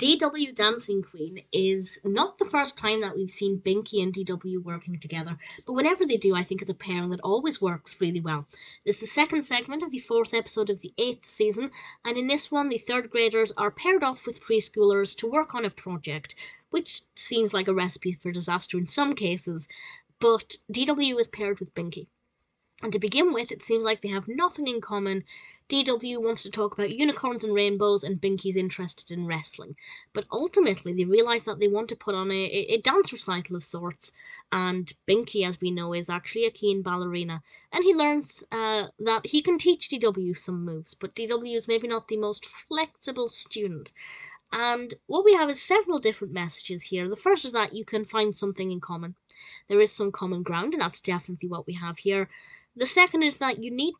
D.W. Dancing Queen is not the first time that we've seen Binky and D.W. working together, but whenever they do, I think it's a pairing that always works really well. This is the second segment of the fourth episode of the 8th season, and in this one, the third graders are paired off with preschoolers to work on a project, which seems like a recipe for disaster in some cases, but D.W. is paired with Binky. And to begin with, it seems like they have nothing in common. D.W. wants to talk about unicorns and rainbows, and Binky's interested in wrestling. But ultimately, they realise that they want to put on a dance recital of sorts, and Binky, as we know, is actually a keen ballerina. And he learns that he can teach D.W. some moves, but D.W. is maybe not the most flexible student. And what we have is several different messages here. The first is that you can find something in common. There is some common ground, and that's definitely what we have here. The second is that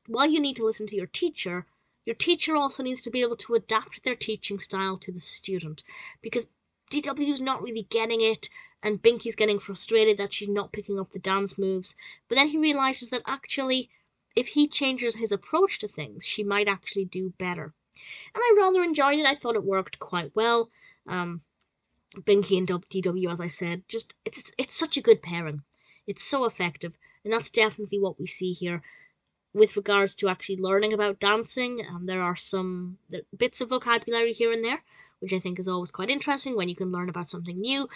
while you need to listen to your teacher also needs to be able to adapt their teaching style to the student, because DW's not really getting it, and Binky's getting frustrated that she's not picking up the dance moves, but then he realizes that actually, if he changes his approach to things, she might actually do better. And I rather enjoyed it. I thought it worked quite well. Binky and DW, as I said, just it's such a good pairing. It's so effective, and that's definitely what we see here. With regards to actually learning about dancing, there are some bits of vocabulary here and there, which I think is always quite interesting when you can learn about something new.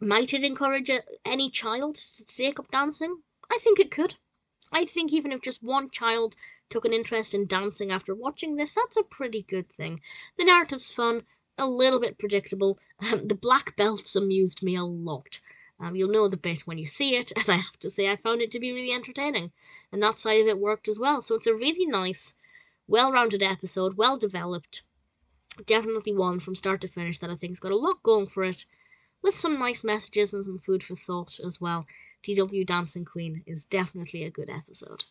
Might it encourage any child to take up dancing? I think it could. I think even if just one child took an interest in dancing after watching this, that's a pretty good thing. The narrative's fun, a little bit predictable. The black belts amused me a lot. You'll know the bit when you see it, and I have to say I found it to be really entertaining, and that side of it worked as well. So it's a really nice, well-rounded episode, well-developed. Definitely one from start to finish that I think's got a lot going for it, with some nice messages and some food for thought as well. DW Dancing Queen is definitely a good episode.